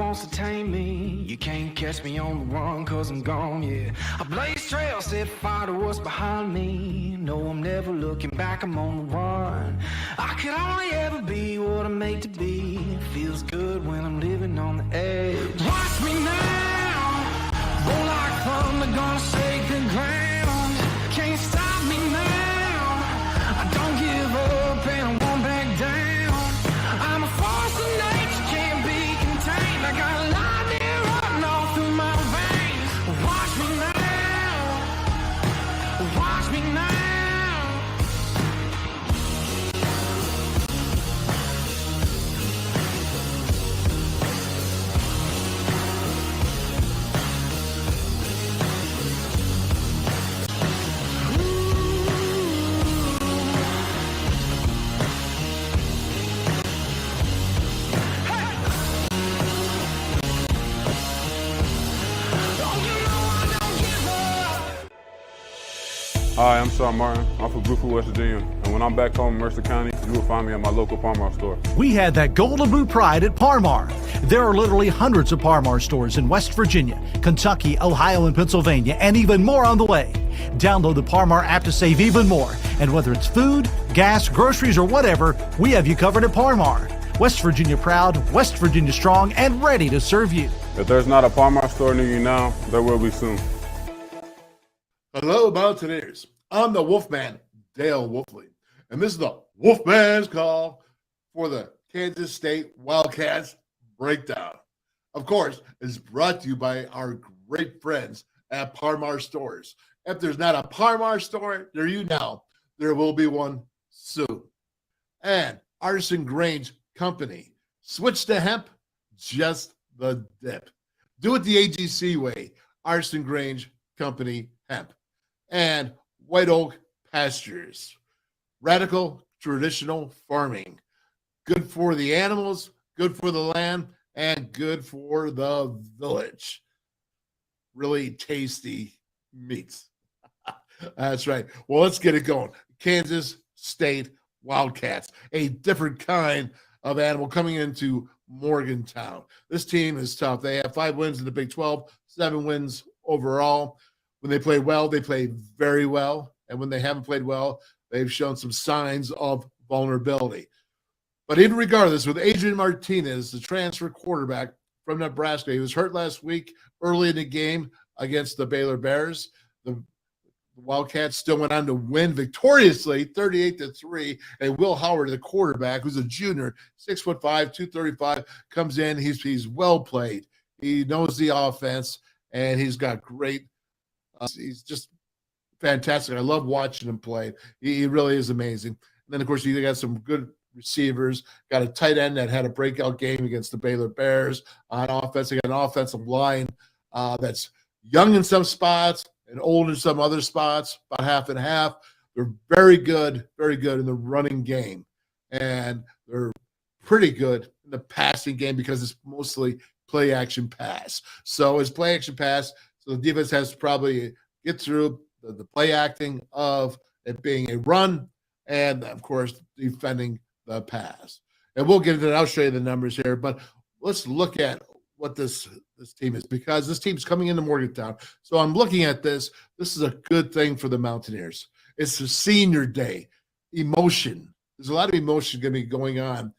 wants to tame me. You can't catch me on the run, cause I'm gone, yeah. I blaze trails, set fire to what's behind me. No, I'm never looking back, I'm on the run. I could only ever be what I'm made to be. Feels good when I'm living on the edge. Watch me now, roll like thunder, gonna shake the ground. Can't stop me now, I don't give up and I won't back down. I'm a force of nature, can't be contained. I got lightning running all through my veins. Watch me now, watch me now. Hi, I'm Sean Martin. I'm from Bluefield, West Virginia. And when I'm back home in Mercer County, you will find me at my local Par-Mar store. We had that gold and blue pride at Par-Mar. There are literally hundreds of Par-Mar stores in West Virginia, Kentucky, Ohio, and Pennsylvania, and even more on the way. Download the Par-Mar app to save even more. And whether it's food, gas, groceries, or whatever, we have you covered at Par-Mar. West Virginia proud, West Virginia strong, and ready to serve you. If there's not a Par-Mar store near you now, there will be soon. Hello, Mountaineers. I'm the Wolfman, Dale Wolfley, and this is the WolfMan's call for the Kansas State Wildcats breakdown. Of course, it's brought to you by our great friends at Par-Mar stores. If there's not a Par-Mar store near you now, there will be one soon. And Artisan Grange Company. Switch to hemp, just the dip. Do it the AGC way. Artisan Grange Company hemp. And White Oak Pastures. Radical traditional farming. Good for the animals, good for the land, and good for the village. Really tasty meats. That's right. Well, let's get it going. Kansas State Wildcats, a different kind of animal coming into Morgantown. This team is tough. They have 5 wins in the Big 12, 7 wins overall. When they play well, they play very well. And when they haven't played well, they've shown some signs of vulnerability. But even regardless, with Adrian Martinez, the transfer quarterback from Nebraska, he was hurt last week early in the game against the Baylor Bears. The Wildcats still went on to win victoriously, 38-3. And Will Howard, the quarterback, who's a junior, 6'5", 235, comes in. He's well played. He knows the offense, and he's got great. He's just fantastic. I love watching him play. He really is amazing. And then, of course, you got some good receivers. Got a tight end that had a breakout game against the Baylor Bears on offense. They got an offensive line that's young in some spots and old in some other spots, about half and half. They're very good in the running game. And they're pretty good in the passing game because it's mostly play-action pass. So it's play-action pass. So the defense has to probably get through the play acting of it being a run and, of course, defending the pass. And we'll get into that. I'll show you the numbers here. But let's look at what this team is, because this team's coming into Morgantown. So I'm looking at this. This is a good thing for the Mountaineers. It's a senior day. Emotion. There's a lot of emotion going to be going on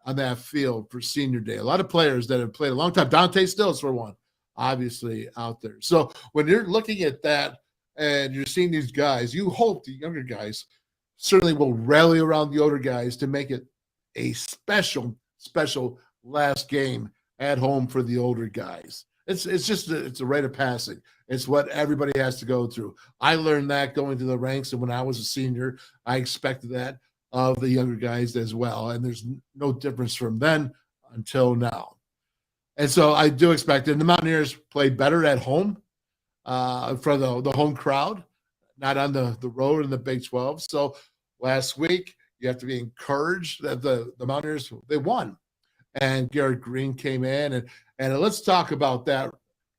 that field for senior day. A lot of players that have played a long time. Dante Stills, for one, obviously out there. So when you're looking at that and you're seeing these guys, you hope the younger guys certainly will rally around the older guys to make it a special last game at home for the older guys. It's a rite of passage. It's what everybody has to go through. I learned that going through the ranks, and when I was a senior, I expected that of the younger guys as well. And there's no difference from then until now. And so I do expect it. And the Mountaineers play better at home for the home crowd, not on the road in the Big 12. So last week, you have to be encouraged that the Mountaineers, they won. And Garrett Green came in. And let's talk about that,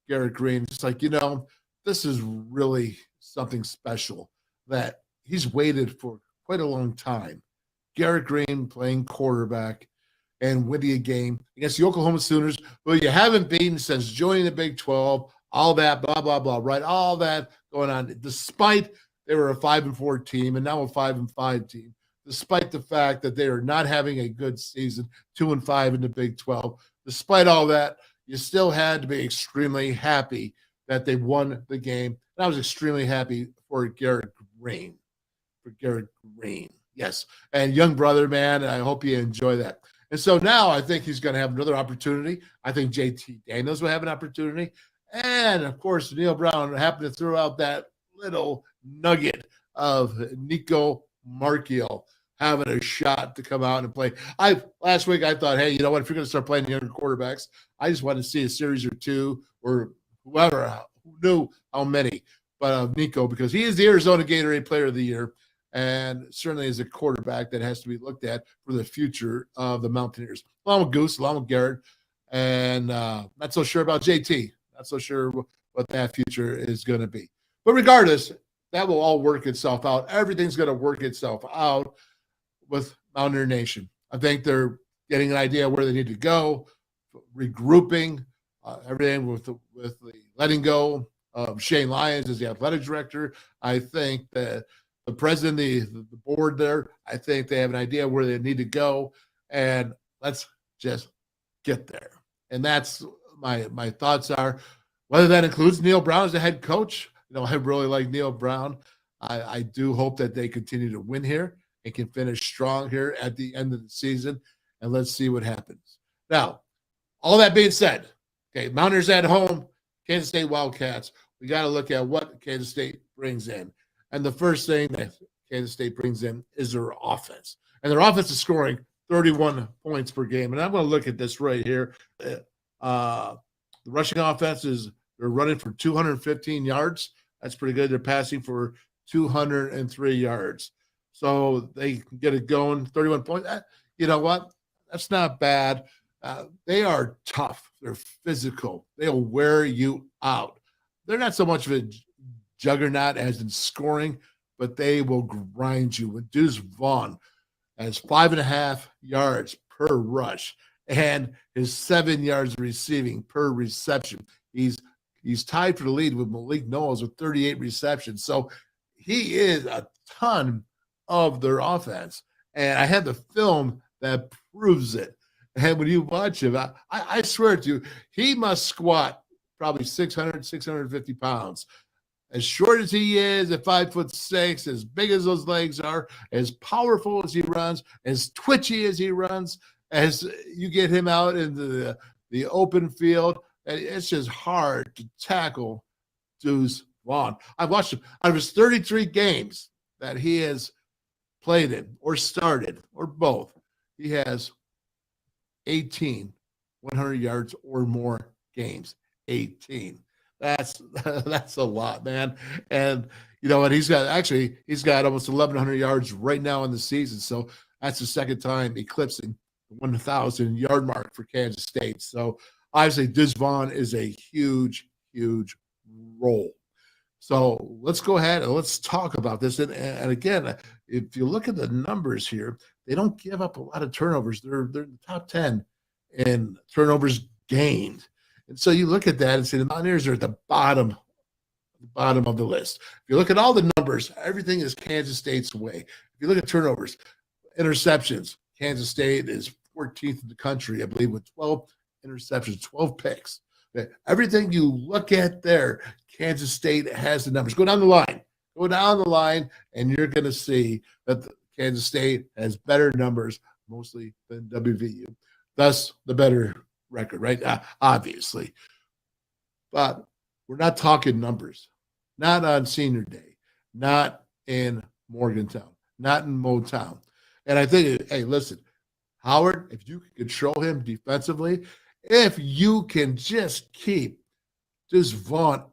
Garrett Green. It's like, this is really something special that he's waited for quite a long time. Garrett Green playing quarterback and winning a game against the Oklahoma Sooners, who you haven't beaten since joining the Big 12, all that, blah, blah, blah, right? All that going on, despite they were a 5-4 team and now a 5-5 team, despite the fact that they are not having a good season, 2-5 in the Big 12. Despite all that, you still had to be extremely happy that they won the game. And I was extremely happy for Garrett Green. Yes. And young brother, man, I hope you enjoy that. And so now I think he's going to have another opportunity. I think JT Daniels will have an opportunity. And, of course, Neil Brown happened to throw out that little nugget of Nico Marchiol having a shot to come out and play. Last week I thought, hey, you know what, if you're going to start playing younger quarterbacks, I just want to see a series or two or whoever, who knew how many, but Nico, because he is the Arizona Gatorade Player of the Year, and certainly is a quarterback that has to be looked at for the future of the Mountaineers. Along with Goose, along with Garrett, and not so sure about JT. Not so sure what that future is going to be. But regardless, that will all work itself out. Everything's going to work itself out with Mountaineer Nation. I think they're getting an idea where they need to go, regrouping, everything with the letting go of Shane Lyons as the athletic director. I think that the president, the board there, I think they have an idea where they need to go, and let's just get there. And that's my thoughts are, whether that includes Neil Brown as the head coach. You know, I really like Neil Brown. I do hope that they continue to win here and can finish strong here at the end of the season, and let's see what happens. Now, all that being said, okay, Mountaineers at home, Kansas State Wildcats. We got to look at what Kansas State brings in. And the first thing that Kansas State brings in is their offense. And their offense is scoring 31 points per game. And I'm going to look at this right here. The rushing offense they're running for 215 yards. That's pretty good. They're passing for 203 yards. So they can get it going, 31 points. You know what? That's not bad. They are tough. They're physical. They'll wear you out. They're not so much of a juggernaut as in scoring, but they will grind you. With Deuce Vaughn has 5.5 yards per rush and his 7 yards receiving per reception. He's tied for the lead with Malik Knowles with 38 receptions. So he is a ton of their offense. And I have the film that proves it. And when you watch him, I swear to you, he must squat probably 600, 650 pounds. As short as he is at 5'6", as big as those legs are, as powerful as he runs, as twitchy as he runs, as you get him out into the open field, it's just hard to tackle Deuce Vaughn. I've watched him out of his 33 games that he has played in or started or both. He has 18 100 yards or more games. 18. That's a lot, man. And you know, and he's got almost 1,100 yards right now in the season. So that's the second time eclipsing the 1,000 yard mark for Kansas State. So obviously, Deuce Vaughn is a huge, huge role. So let's go ahead and let's talk about this. And again, if you look at the numbers here, they don't give up a lot of turnovers. They're in the top 10 in turnovers gained. And so you look at that and say the Mountaineers are at the bottom of the list. If you look at all the numbers, everything is Kansas State's way. If you look at turnovers, interceptions, Kansas State is 14th in the country, I believe, with 12 interceptions, 12 picks. Everything you look at there, Kansas State has the numbers. Go down the line, and you're going to see that Kansas State has better numbers mostly than WVU. Thus, the better record, right? Obviously. But we're not talking numbers. Not on senior day. Not in Morgantown. Not in Motown. And I think, hey, listen, Howard, if you can control him defensively, if you can just keep this Vaughn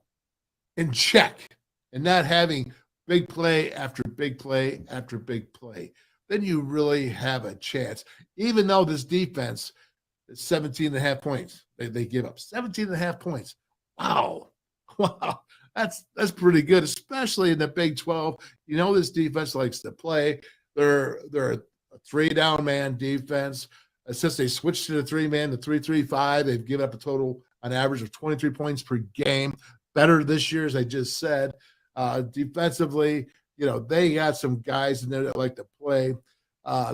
in check and not having big play after big play after big play, then you really have a chance. Even though this defense is 17.5 points, they give up 17.5 points. Wow. That's pretty good, especially in the Big 12. You know, this defense likes to play. They're a 3-down man defense. Since they switched to the 3-man, the 3-3-5, they've given up a total on average of 23 points per game. Better this year, as I just said. Defensively, they got some guys in there that like to play.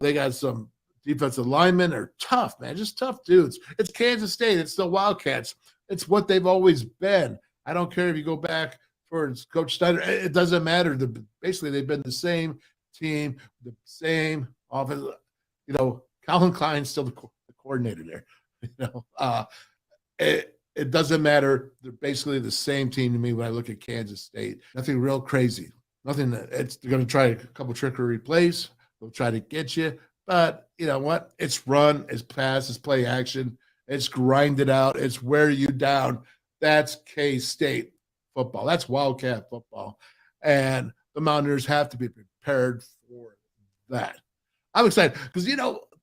They got some defensive linemen are tough, man, just tough dudes. It's Kansas State. It's the Wildcats. It's what they've always been. I don't care if you go back for Coach Snyder. It doesn't matter. Basically, they've been the same team, the same offense. Calvin Klein's still the coordinator there. It doesn't matter. They're basically the same team to me when I look at Kansas State. Nothing real crazy. Nothing they're going to try a couple trickery plays. They'll try to get you. But you know what? It's run, it's pass, it's play action. It's grinded out. It's wear you down. That's K-State football. That's Wildcat football. And the Mountaineers have to be prepared for that. I'm excited because,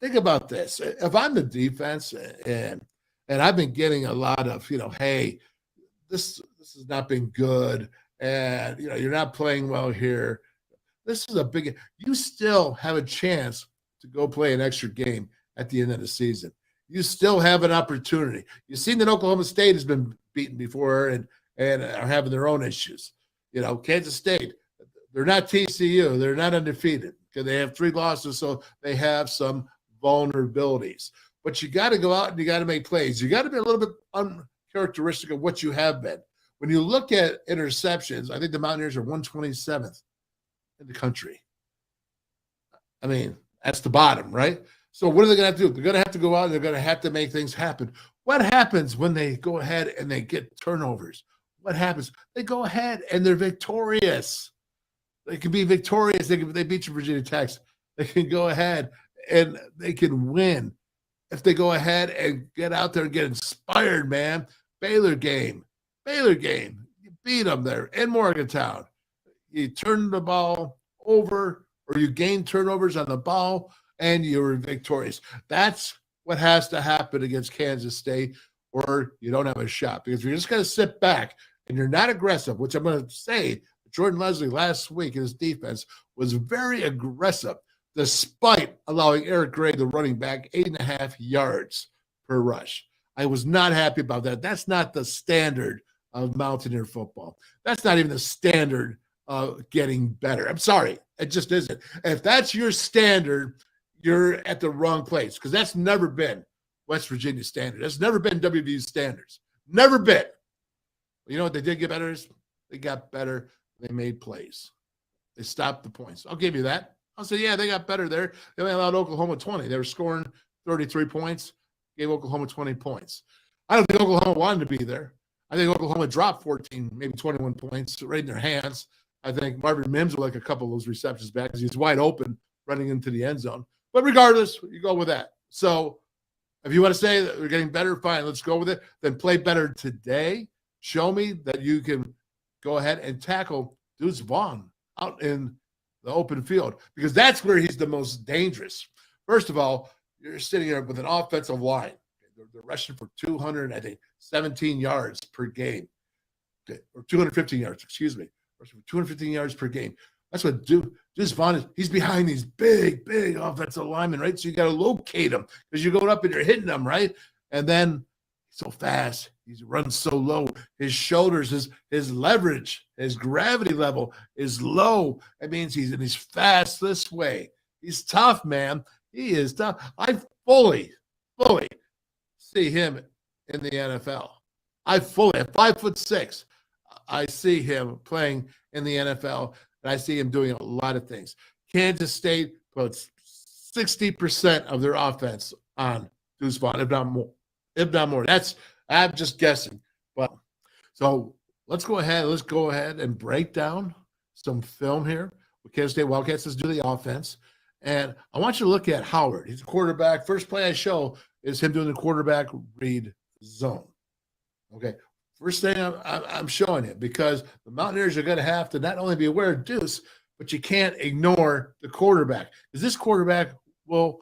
think about this. If I'm the defense and I've been getting a lot of, hey, this has not been good. And, you're not playing well here. This is you still have a chance to go play an extra game at the end of the season. You still have an opportunity. You've seen that Oklahoma State has been beaten before and are having their own issues. Kansas State, they're not TCU. They're not undefeated because they have 3 losses, so they have some vulnerabilities. But you got to go out and you got to make plays. You got to be a little bit uncharacteristic of what you have been. When you look at interceptions, I think the Mountaineers are 127th in the country. I mean, that's the bottom, right? So what are they going to have to do? They're going to have to go out and they're going to have to make things happen. What happens when they go ahead and they get turnovers? What happens? They go ahead and they're victorious. They can be victorious. They beat you Virginia Tech. They can go ahead and they can win. If they go ahead and get out there and get inspired, man. Baylor game. You beat them there in Morgantown. You turn the ball over or you gain turnovers on the ball and you're victorious. That's what has to happen against Kansas State or you don't have a shot. Because if you're just going to sit back and you're not aggressive, which I'm going to say, Jordan Leslie last week in his defense was very aggressive despite allowing Eric Gray, the running back, 8.5 yards per rush. I was not happy about that. That's not the standard of Mountaineer football. That's not even the standard of getting better. I'm sorry. It just isn't. If that's your standard, you're at the wrong place because that's never been West Virginia standard. That's never been WVU's standards. Never been. You know what they did get better is? They got better. They made plays. They stopped the points. I'll give you that. I'll say, yeah, they got better there. They only allowed Oklahoma 20. They were scoring 33 points, gave Oklahoma 20 points. I don't think Oklahoma wanted to be there. I think Oklahoma dropped 14, maybe 21 points right in their hands. I think Marvin Mims will like a couple of those receptions back because he's wide open running into the end zone. But regardless, you go with that. So if you want to say that we're getting better, fine, let's go with it. Then play better today. Show me that you can go ahead and tackle Deuce Vaughn out in the open field because that's where he's the most dangerous. First of all, you're sitting there with an offensive line. They're rushing for 217 yards per game, or 215 yards, excuse me. Rushing for 215 yards per game. That's what Deuce Vaughn is. He's behind these big offensive linemen, right? So you got to locate him because you're going up and you're hitting them, right? And then he's so fast. He runs so low. His shoulders, his leverage, his gravity level is low. That means he's fast this way. He's tough, man. He is tough. I fully see him in the NFL. At 5'6", I see him playing in the NFL, and I see him doing a lot of things. Kansas State puts 60% of their offense on Deuce Vaughn, if not more. I'm just guessing. But so let's go ahead and break down some film here with Kansas State Wildcats. Let's do the offense. And I want you to look at Howard. He's a quarterback. First play I show is him doing the quarterback read zone. Okay. First thing I'm showing you because the Mountaineers are going to have to not only be aware of Deuce, but you can't ignore the quarterback because this quarterback will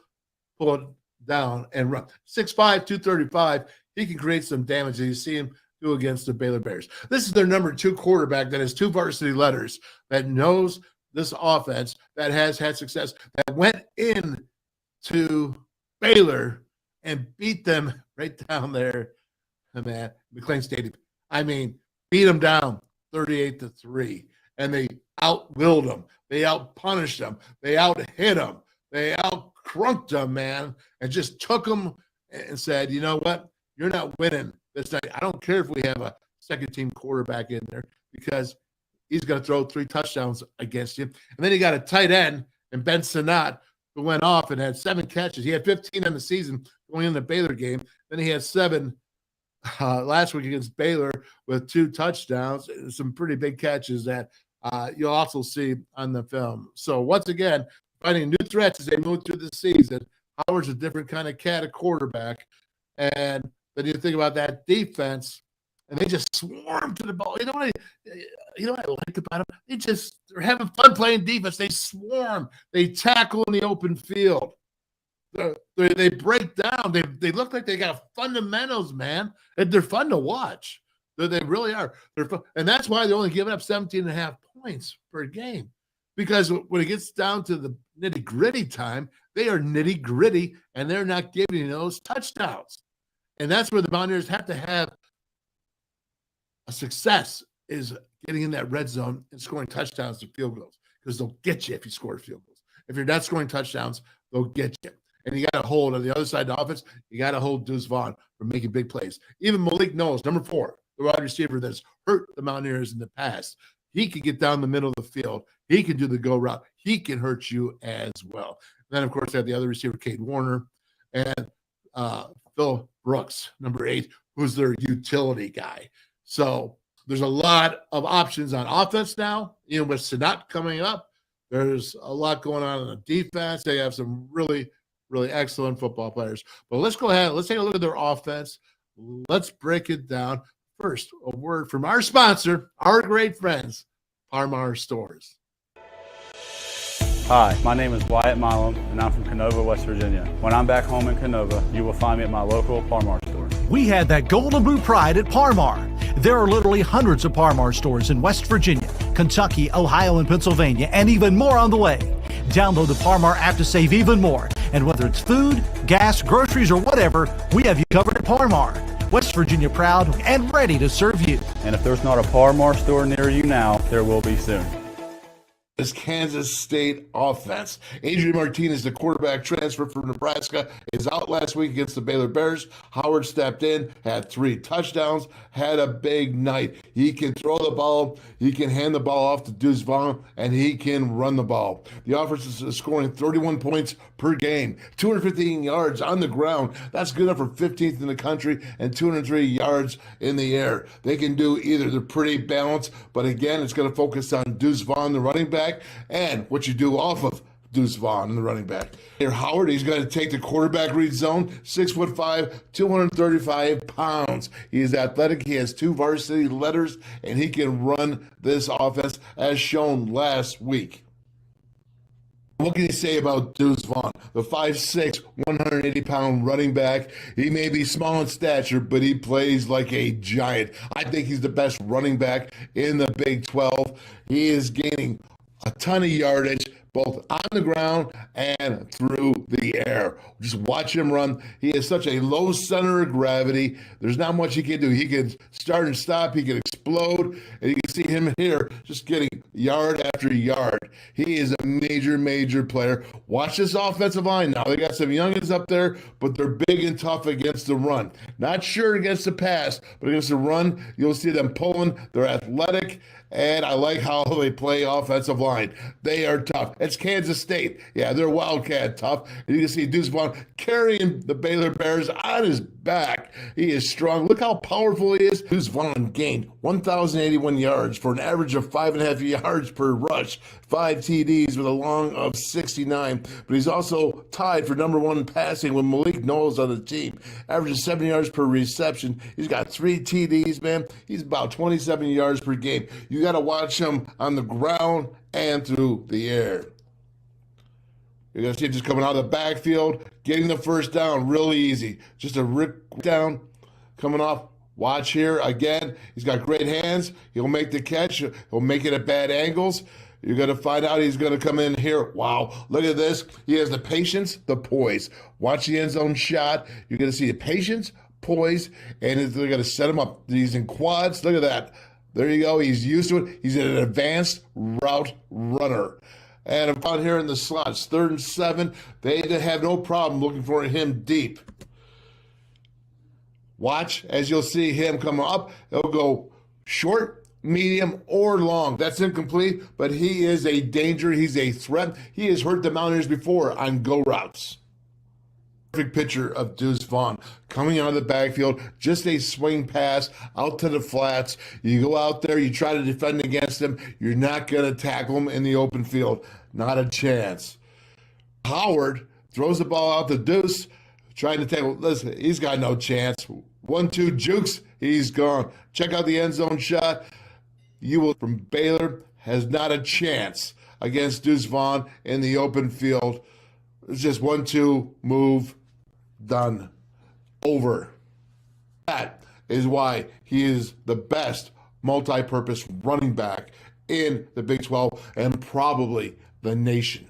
pull it down and run. 6'5", 235. He can create some damage that you see him do against the Baylor Bears. This is their number 2 quarterback that has 2 varsity letters, that knows this offense, that has had success, that went in to Baylor and beat them right down there, man, McLean Stadium. I mean, beat them down 38-3, and they out-willed them. They out-punished them. They out-hit them. They out-crunked them, man, and just took them and said, you know what? You're not winning this night. I don't care if we have a second-team quarterback in there because he's going to throw 3 touchdowns against you. And then you got a tight end and Ben Sinnott who went off and had 7 catches. He had 15 in the season going in the Baylor game. Then he had 7 last week against Baylor with 2 touchdowns, some pretty big catches that you'll also see on the film. So once again, finding new threats as they move through the season. Howard's a different kind of cat of quarterback. And then you think about that defense, and they just swarm to the ball. You know what I like about them? They're having fun playing defense. They swarm. They tackle in the open field. They break down. They look like they got fundamentals, man. And they're fun to watch. They really are. They're fun. And that's why they're only giving up 17.5 points per game. Because when it gets down to the nitty-gritty time, they are nitty-gritty, and they're not giving you those touchdowns. And that's where the Mountaineers have to have a success, is getting in that red zone and scoring touchdowns to field goals, because they'll get you if you score field goals. If you're not scoring touchdowns, they'll get you. And you got to hold on the other side of the offense. You got to hold Deuce Vaughn from making big plays. Even Malik Knowles, number 4, the wide receiver that's hurt the Mountaineers in the past. He can get down the middle of the field. He can do the go route. He can hurt you as well. And then, of course, they have the other receiver, Cade Warner, and Phil Brooks, number 8, who's their utility guy. So there's a lot of options on offense now. Even with Sinnott coming up, there's a lot going on the defense. They have some really, really excellent football players. But let's go ahead. Let's take a look at their offense. Let's break it down. First, a word from our sponsor, our great friends, Parmar Stores. Hi, my name is Wyatt Milam, and I'm from Canova, West Virginia. When I'm back home in Canova, you will find me at my local Parmar store. We had that golden blue pride at Parmar. There are literally hundreds of Parmar stores in West Virginia, Kentucky, Ohio, and Pennsylvania, and even more on the way. Download the Parmar app to save even more. And whether it's food, gas, groceries, or whatever, we have you covered at Parmar. West Virginia proud and ready to serve you. And if there's not a Parmar store near you now, there will be soon. This Kansas State offense. Adrian Martinez, the quarterback transfer from Nebraska, is out last week against the Baylor Bears. Howard stepped in, had 3 touchdowns, had a big night. He can throw the ball, he can hand the ball off to Deuce Vaughn, and he can run the ball. The offense is scoring 31 points per game, 215 yards on the ground. That's good enough for 15th in the country, and 203 yards in the air. They can do either. They're pretty balanced, but again, it's going to focus on Deuce Vaughn, the running back, and what you do off of Deuce Vaughn, the running back. Here, Howard, he's going to take the quarterback read zone, 6'5", 235 pounds. He is athletic. He has 2 varsity letters, and he can run this offense as shown last week. What can you say about Deuce Vaughn, the 5'6", 180-pound running back? He may be small in stature, but he plays like a giant. I think he's the best running back in the Big 12. He is gaining a ton of yardage, both on the ground and through the air. Just watch him run. He has such a low center of gravity. There's not much he can do. He can start and stop. He can explode. And you can see him here just getting yard after yard. He is a major, major player. Watch this offensive line now. They got some youngins up there, but they're big and tough against the run. Not sure against the pass, but against the run, you'll see them pulling. They're athletic. And I like how they play offensive line. They are tough. It's Kansas State. Yeah, they're Wildcat tough. And you can see Deuce Vaughn carrying the Baylor Bears on his back. He is strong. Look how powerful he is. Deuce Vaughn gained 1,081 yards for an average of 5.5 yards per rush. 5 TDs with a long of 69. But he's also tied for number 1 passing with Malik Knowles on the team. Averages 7 yards per reception. He's got 3 TDs, man. He's about 27 yards per game. You got to watch him on the ground and through the air. You're going to see him just coming out of the backfield, getting the first down really easy. Just a rip down coming off. Watch here again. He's got great hands. He'll make the catch. He'll make it at bad angles. You're going to find out he's going to come in here. Wow, look at this. He has the patience, the poise. Watch the end zone shot. You're going to see the patience, poise, and they're going to set him up. He's in quads. Look at that. There you go. He's used to it. He's an advanced route runner. And about here in the slots, 3rd and 7, they have no problem looking for him deep. Watch as you'll see him come up. He'll go short, medium, or long. That's incomplete, but he is a danger. He's a threat. He has hurt the Mountaineers before on go routes. Perfect picture of Deuce Vaughn coming out of the backfield, just a swing pass out to the flats. You go out there, you try to defend against him. You're not going to tackle him in the open field. Not a chance. Howard throws the ball out to Deuce, trying to tackle. Listen, he's got no chance. 1-2 jukes, he's gone. Check out the end zone shot. Ewell from Baylor has not a chance against Deuce Vaughn in the open field. It's just 1-2 move. Done. Over. That is why he is the best multi-purpose running back in the Big 12 and probably the nation.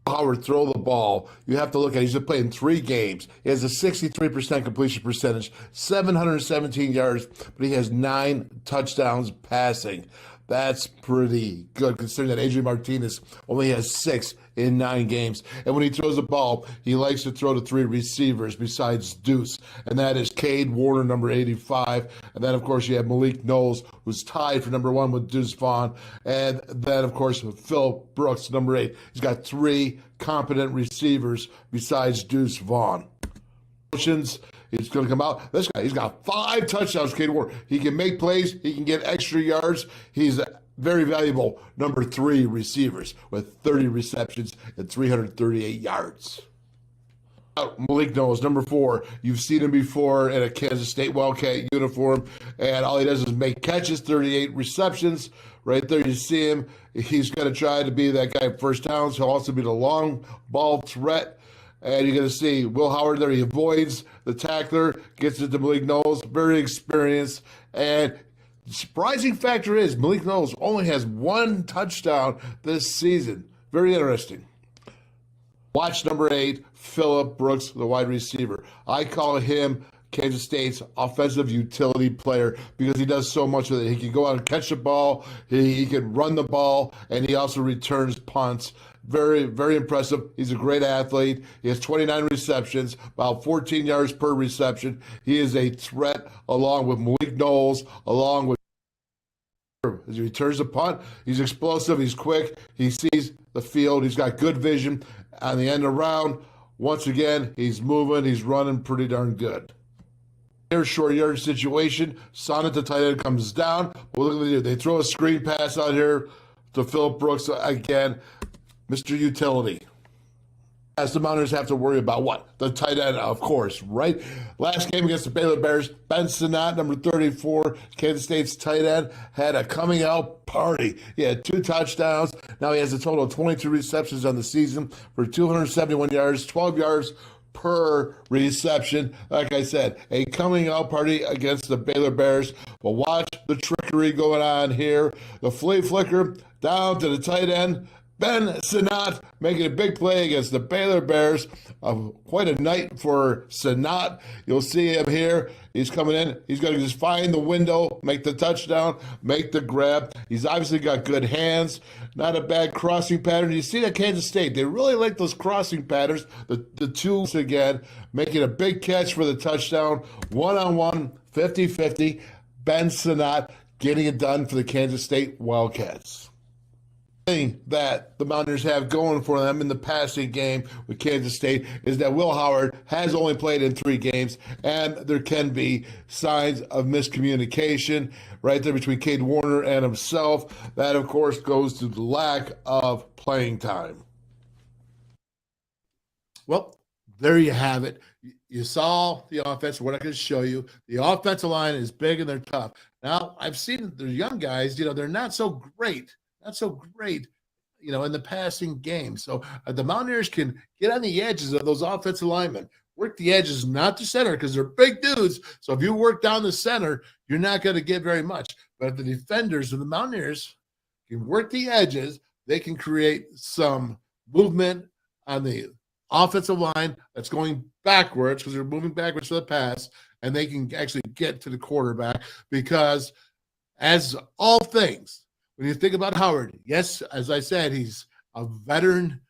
Howard throw the ball. You have to look at it. He's played in 3 games. He has a 63% completion percentage, 717 yards, but he has 9 touchdowns passing. That's pretty good considering that Adrian Martinez only has 6 in 9 games. And when he throws the ball, he likes to throw to 3 receivers besides Deuce. And that is Cade Warner, number 85. And then, of course, you have Malik Knowles, who's tied for number 1 with Deuce Vaughn. And then, of course, Phil Brooks, number 8. He's got 3 competent receivers besides Deuce Vaughn. He's going to come out. This guy, he's got 5 touchdowns, Cade Warner. He can make plays. He can get extra yards. He's a very valuable number 3 receivers with 30 receptions and 338 yards. Malik Knowles, number 4. You've seen him before in a Kansas State Wildcat uniform, and all he does is make catches, 38 receptions. Right there, you see him. He's going to try to be that guy at first downs. He'll also be the long ball threat. And you're going to see Will Howard there. He avoids the tackler, gets it to Malik Knowles, very experienced. And the surprising factor is Malik Knowles only has 1 touchdown this season. Very interesting. Watch number 8, Phillip Brooks, the wide receiver. I call him Kansas State's offensive utility player because he does so much with it. He can go out and catch the ball, he can run the ball, and he also returns punts. Very, very impressive. He's a great athlete. He has 29 receptions, about 14 yards per reception. He is a threat along with Malik Knowles, along with as he returns the punt. He's explosive. He's quick. He sees the field. He's got good vision. On the end around, once again, he's moving. He's running pretty darn good. Here's short yard situation. Sonnet, the tight end, comes down. Well, look what they do. They throw a screen pass out here to Phillip Brooks again. Mr. Utility. As the Mountaineers have to worry about what? The tight end, of course, right? Last game against the Baylor Bears, Ben Sinnott, number 34, Kansas State's tight end, had a coming out party. He had 2 touchdowns. Now he has a total of 22 receptions on the season for 271 yards, 12 yards per reception. Like I said, a coming out party against the Baylor Bears. But watch the trickery going on here. The flea flicker down to the tight end. Ben Sinnott making a big play against the Baylor Bears. Quite a night for Sinnott. You'll see him here. He's coming in. He's going to just find the window, make the touchdown, make the grab. He's obviously got good hands. Not a bad crossing pattern. You see that Kansas State, they really like those crossing patterns. The 2 again, making a big catch for the touchdown. 1-on-1, 50-50. Ben Sinnott getting it done for the Kansas State Wildcats. Thing that the Mountaineers have going for them in the passing game with Kansas State is that Will Howard has only played in 3 games, and there can be signs of miscommunication right there between Cade Warner and himself. That, of course, goes to the lack of playing time. Well, there you have it. You saw the offense. We're not going to show you. The offensive line is big and they're tough. Now, I've seen the young guys, they're not so great, in the passing game. So the Mountaineers can get on the edges of those offensive linemen, work the edges, not the center, because they're big dudes. So if you work down the center, you're not going to get very much. But the defenders of the Mountaineers, can work the edges, they can create some movement on the offensive line that's going backwards because they're moving backwards for the pass, and they can actually get to the quarterback because, as all things, when you think about Howard, yes, as I said, he's a veteran.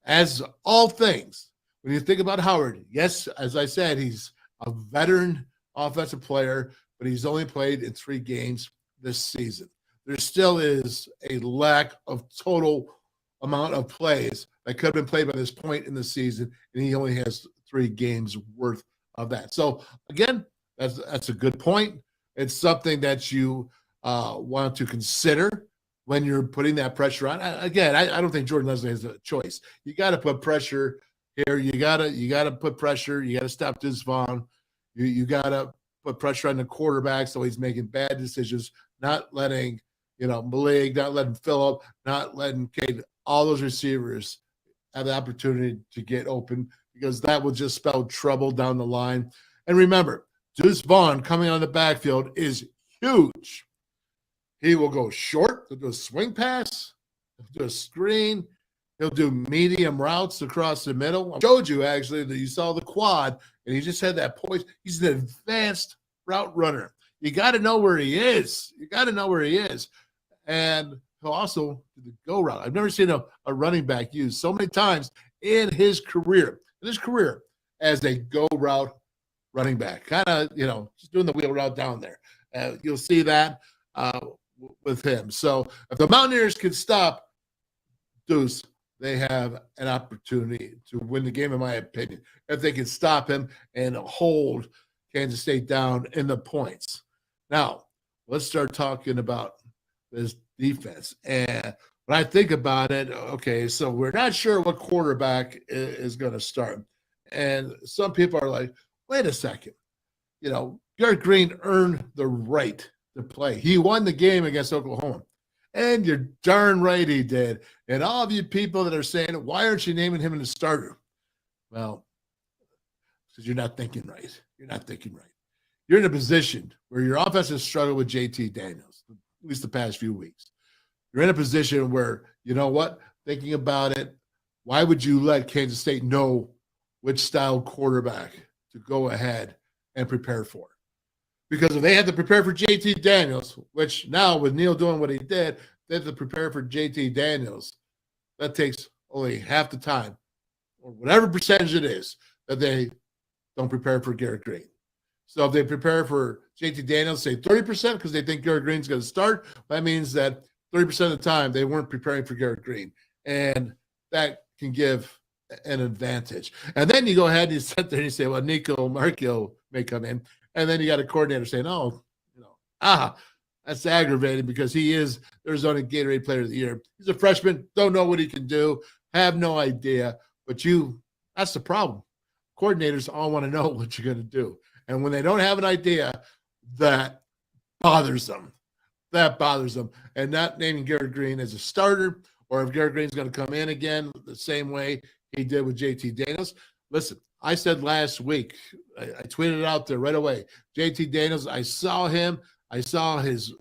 As all things, when you think about Howard, yes, as I said, he's a veteran offensive player, but he's only played in 3 games this season. There still is a lack of total amount of plays that could have been played by this point in the season, and he only has 3 games worth of that. So again, that's a good point. It's something that you want to consider when you're putting that pressure on. Again, I don't think Jordan Leslie has a choice. You got to put pressure here. You got to put pressure. You got to stop Deuce Vaughn. You got to put pressure on the quarterback so he's making bad decisions, not letting Malik, not letting Phillip, not letting Cade, all those receivers have the opportunity to get open, because that will just spell trouble down the line. And remember, Deuce Vaughn coming on the backfield is huge. He will go short. He'll do a swing pass. He'll do a screen. He'll do medium routes across the middle. I showed you, actually, that you saw the quad, and he just had that poise. He's an advanced route runner. You got to know where he is. And he'll also do the go route. I've never seen a running back used so many times in his career as a go route running back. Kind of, just doing the wheel route down there. You'll see that with him. So if the Mountaineers can stop Deuce, they have an opportunity to win the game, in my opinion, if they can stop him and hold Kansas State down in the points. Now, let's start talking about this defense. And when I think about it, okay, so we're not sure what quarterback is going to start. And some people are like, wait a second. Garrett Green earned the right to play. He won the game against Oklahoma. And you're darn right he did. And all of you people that are saying, why aren't you naming him in the starter? Well, because you're not thinking right. You're in a position where your offense has struggled with JT Daniels, at least the past few weeks. You're in a position where, you know what, thinking about it, why would you let Kansas State know which style quarterback to go ahead and prepare for? Because if they had to prepare for JT Daniels, which now with Neil doing what he did, they have to prepare for JT Daniels. That takes only half the time, or whatever percentage it is, that they don't prepare for Garrett Green. So if they prepare for JT Daniels, say 30%, because they think Garrett Green's going to start, that means that 30% of the time they weren't preparing for Garrett Green. And that can give an advantage. And then you go ahead and you sit there and you say, well, Nico Marchio may come in. And then you got a coordinator saying, that's aggravating because he is Arizona Gatorade Player of the Year. He's a freshman, don't know what he can do, have no idea. But that's the problem. Coordinators all want to know what you're going to do. And when they don't have an idea, that bothers them. And not naming Garrett Green as a starter, or if Garrett Green's going to come in again the same way he did with JT Daniels. Listen, I said last week, I tweeted it out there right away. JT Daniels, I saw him. I saw his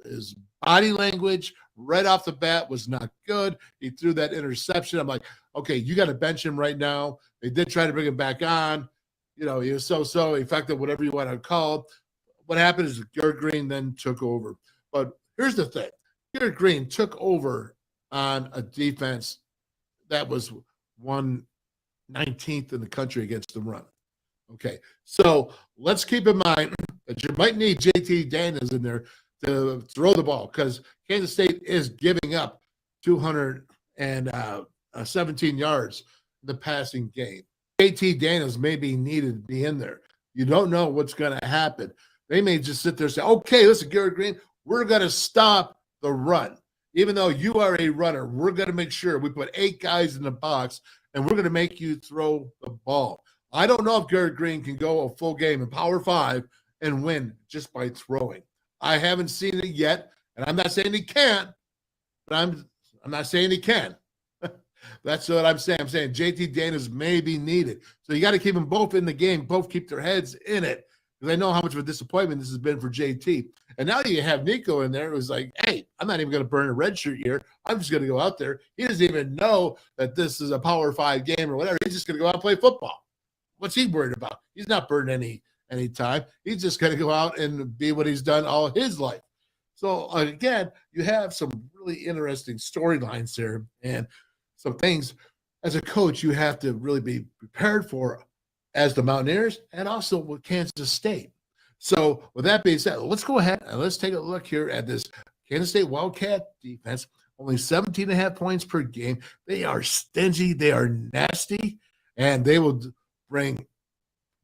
body language right off the bat was not good. He threw that interception. I'm like, okay, you got to bench him right now. They did try to bring him back on. He was so effective, whatever you want to call it. What happened is Garrett Green then took over. But here's the thing. Garrett Green took over on a defense that was 119th in the country against the run. Okay, so let's keep in mind that you might need JT Daniels in there to throw the ball, because Kansas State is giving up 217 yards in the passing game. JT Daniels may be needed to be in there. You don't know what's going to happen. They may just sit there and say, okay, listen, Garrett Green, we're going to stop the run. Even though you are a runner, we're going to make sure we put 8 guys in the box, and we're going to make you throw the ball. I don't know if Garrett Green can go a full game in Power 5 and win just by throwing. I haven't seen it yet, and I'm not saying he can't, but I'm not saying he can. That's what I'm saying. I'm saying JT Daniels may be needed. So you got to keep them both in the game, both keep their heads in it. because I know how much of a disappointment this has been for JT. And now you have Nico in there. It was like, hey, I'm not even going to burn a red shirt here. I'm just going to go out there. He doesn't even know that this is a Power 5 game or whatever. He's just going to go out and play football. What's he worried about? He's not burning any time. He's just going to go out and be what he's done all his life. So, again, you have some really interesting storylines there and some things as a coach you have to really be prepared for as the Mountaineers and also with Kansas State. So with that being said, let's go ahead and let's take a look here at this Kansas State Wildcat defense. Only 17.5 points per game. They are stingy. They are nasty. And they will bring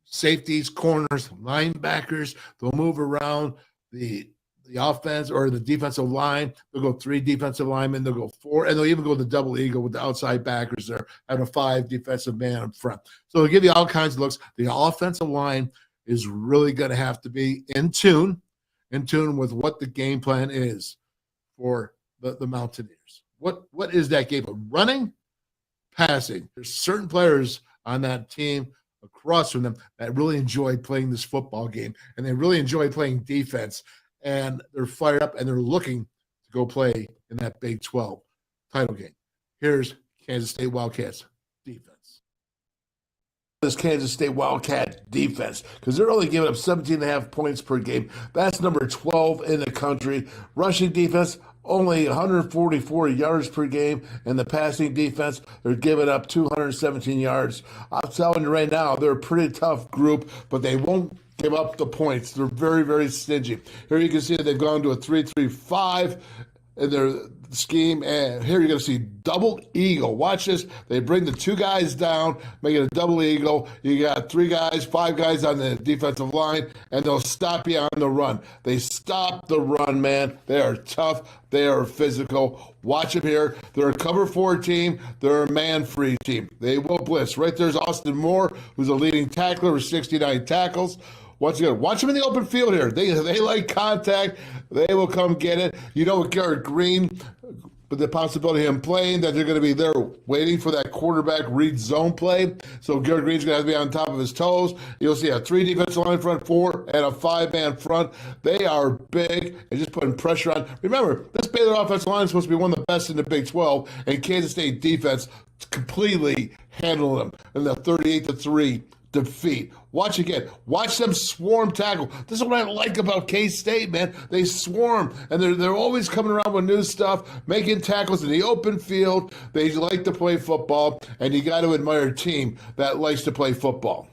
safeties, corners, linebackers. They'll move around the offense or the defensive line. They'll go 3 defensive linemen. They'll go 4, and they'll even go the double eagle with the outside backers there, having a 5 defensive man up front. So they'll give you all kinds of looks. The offensive line is really going to have to be in tune with what the game plan is for the Mountaineers. What is that game of running, passing? There's certain players on that team across from them that really enjoy playing this football game, and they really enjoy playing defense. And they're fired up, and they're looking to go play in that Big 12 title game. Here's Kansas State Wildcats defense. This Kansas State Wildcat defense, because they're only giving up 17.5 points per game. That's number 12 in the country. Rushing defense, only 144 yards per game. And the passing defense, they're giving up 217 yards. I'm telling you right now, they're a pretty tough group, but they won't give up the points. They're very, very stingy. Here you can see that they've gone to a 3-3-5 in their scheme, and here you're going to see double eagle. Watch this. They bring the 2 guys down, make it a double eagle. You got 3 guys, 5 guys on the defensive line, and they'll stop you on the run. They stop the run, man. They are tough. They are physical. Watch them here. They're a cover 4 team. They're a man-free team. They will blitz. Right there's Austin Moore, who's a leading tackler with 69 tackles. Once again, watch them in the open field here. They like contact. They will come get it. You know, with Garrett Green, with the possibility of him playing, that they're going to be there waiting for that quarterback read zone play. So Garrett Green's going to have to be on top of his toes. You'll see a 3 defensive line front, 4, and a 5-man front. They are big and just putting pressure on. Remember, this Baylor offensive line is supposed to be one of the best in the Big 12, and Kansas State defense completely handled them in the 38-3 defeat. Watch again. Watch them swarm tackle. This is what I like about K-State, man. They swarm, and they're always coming around with new stuff, making tackles in the open field. They like to play football, and you got to admire a team that likes to play football.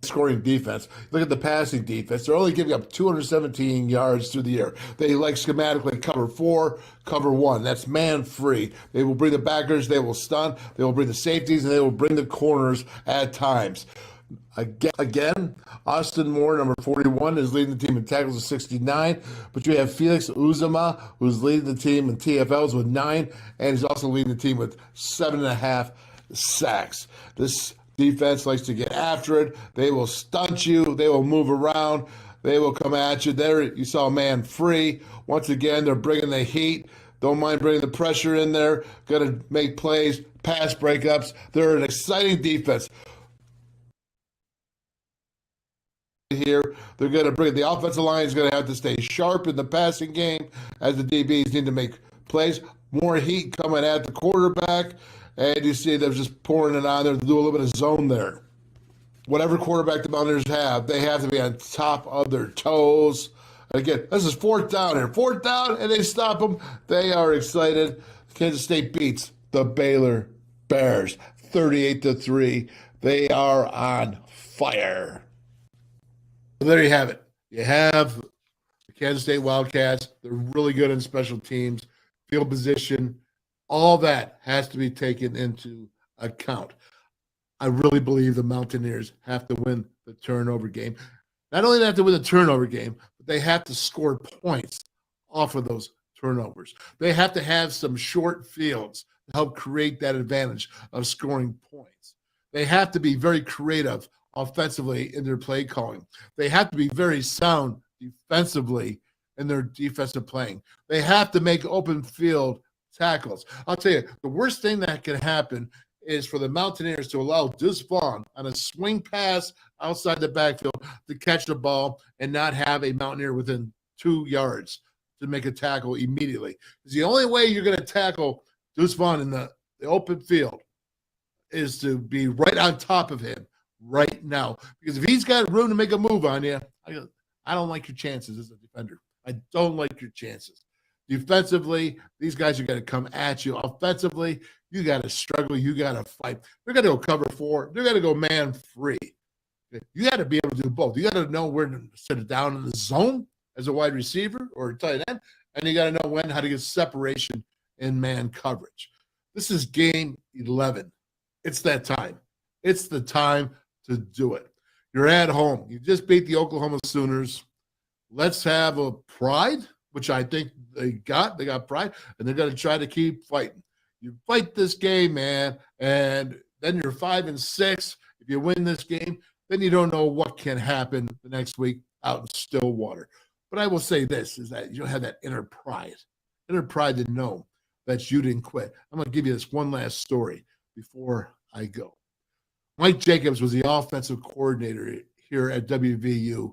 Scoring defense. Look at the passing defense. They're only giving up 217 yards through the air. They like schematically cover 4, cover 1. That's man free. They will bring the backers. They will stun. They will bring the safeties, and they will bring the corners at times. Again, Austin Moore, number 41, is leading the team in tackles with 69. But you have Felix Uzama, who's leading the team in TFLs with 9, and he's also leading the team with 7.5 sacks. This defense likes to get after it. They will stunt you. They will move around. They will come at you. There you saw man free. Once again, they're bringing the heat. Don't mind bringing the pressure in there. Going to make plays, pass breakups. They're an exciting defense. Here, they're going to bring the offensive line is going to have to stay sharp in the passing game as the DBs need to make plays. More heat coming at the quarterback, and you see them just pouring it on there to do a little bit of zone there. Whatever quarterback the Mountaineers have, they have to be on top of their toes. Again, this is 4th down here. 4th down, and they stop them. They are excited. Kansas State beats the Baylor Bears 38-3. They are on fire. So there you have it. You have the Kansas State Wildcats. They're really good in special teams, field position. All that has to be taken into account. I really believe the Mountaineers have to win the turnover game. Not only do they have to win the turnover game, but they have to score points off of those turnovers. They have to have some short fields to help create that advantage of scoring points. They have to be very creative offensively in their play calling. They have to be very sound defensively in their defensive playing. They have to make open field tackles. I'll tell you, the worst thing that can happen is for the Mountaineers to allow Deuce Vaughn on a swing pass outside the backfield to catch the ball and not have a Mountaineer within 2 yards to make a tackle immediately. Because the only way you're going to tackle Deuce Vaughn in the open field is to be right on top of him right now. Because if he's got room to make a move on you, I don't like your chances as a defender. I don't like your chances. Defensively, these guys are going to come at you. Offensively, you got to struggle. You got to fight. They're going to go cover 4. They're going to go man free. You got to be able to do both. You got to know where to set it down in the zone as a wide receiver or a tight end, and you got to know how to get separation in man coverage. This is game 11. It's that time. It's the time to do it. You're at home. You just beat the Oklahoma Sooners. Let's have a pride, which I think they got. They got pride, and they're going to try to keep fighting. You fight this game, man, and then you're 5-6. If you win this game, then you don't know what can happen the next week out in Stillwater. But I will say this, is that you have that inner pride to know that you didn't quit. I'm going to give you this one last story before I go. Mike Jacobs was the offensive coordinator here at WVU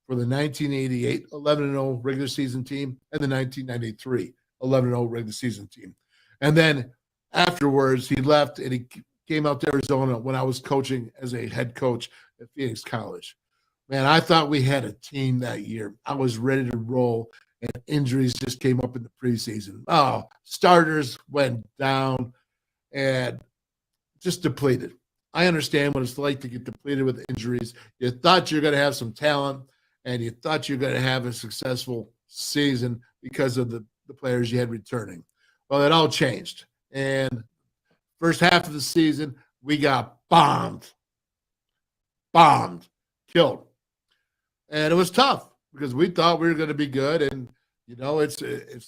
for the 1988 11-0 regular season team and the 1993 11-0 regular season team. And then afterwards, he left and he came out to Arizona when I was coaching as a head coach at Phoenix College. Man, I thought we had a team that year. I was ready to roll, and injuries just came up in the preseason. Oh, starters went down and just depleted. I understand what it's like to get depleted with injuries. You thought you're going to have some talent, and you thought you're going to have a successful season because of the players you had returning. Well, it all changed. And first half of the season, we got bombed, killed. And it was tough because we thought we were going to be good. And, you know, it's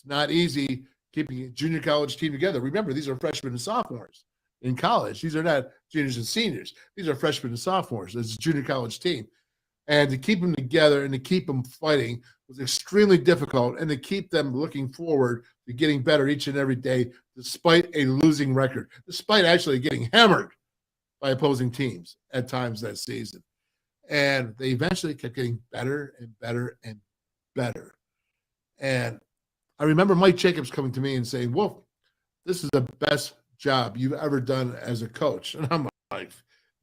not easy keeping a junior college team together. Remember, these are freshmen and sophomores in college. These are not juniors and seniors. These are freshmen and sophomores. It's a junior college team. And to keep them together and to keep them fighting was extremely difficult, and to keep them looking forward to getting better each and every day despite a losing record, despite actually getting hammered by opposing teams at times that season. And they eventually kept getting better and better and better. And I remember Mike Jacobs coming to me and saying, Wolf, this is the best job you've ever done as a coach. And I'm like,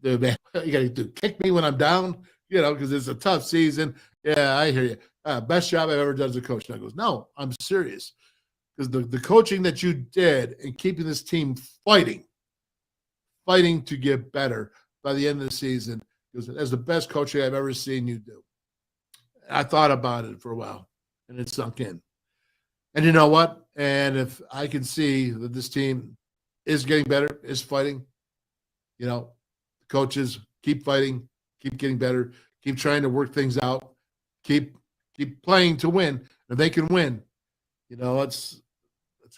dude, man, you got to do kick me when I'm down, you know, because it's a tough season. Yeah, I hear you. Best job I've ever done as a coach. And I goes, no, I'm serious. Because the coaching that you did and keeping this team fighting to get better by the end of the season, because as the best coaching I've ever seen you do. I thought about it for a while, and it sunk in. And you know what? And if I can see that this team is getting better, is fighting, you know, the coaches keep fighting, keep getting better, keep trying to work things out, keep playing to win. If they can win, you know, it's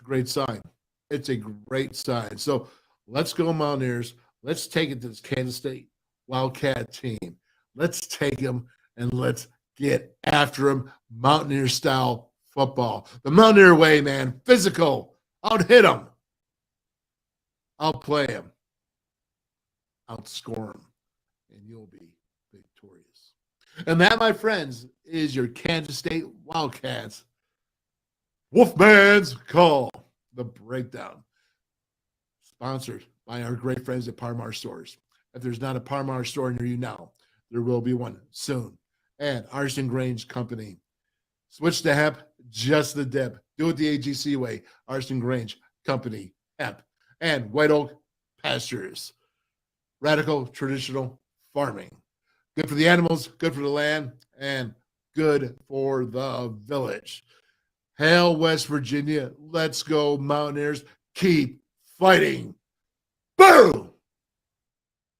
a great sign. It's a great sign. So let's go Mountaineers. Let's take it to this Kansas State Wildcat team. Let's take them and let's get after them, Mountaineer style football. The Mountaineer way, man. Physical. Out hit them. Outplay them. Outscore them. And you'll be victorious. And that, my friends, is your Kansas State Wildcats WolfMan's Call, the breakdown. Sponsored by our great friends at Parmar Stores. If there's not a Parmar store near you now, there will be one soon. And Arson Grange Company. Switch to hemp, just the dip. Do it the AGC way. Arson Grange Company, hemp. And White Oak Pastures. Radical traditional farming. Good for the animals, good for the land, and good for the village. Hail, West Virginia. Let's go, Mountaineers. Keep fighting. Boom!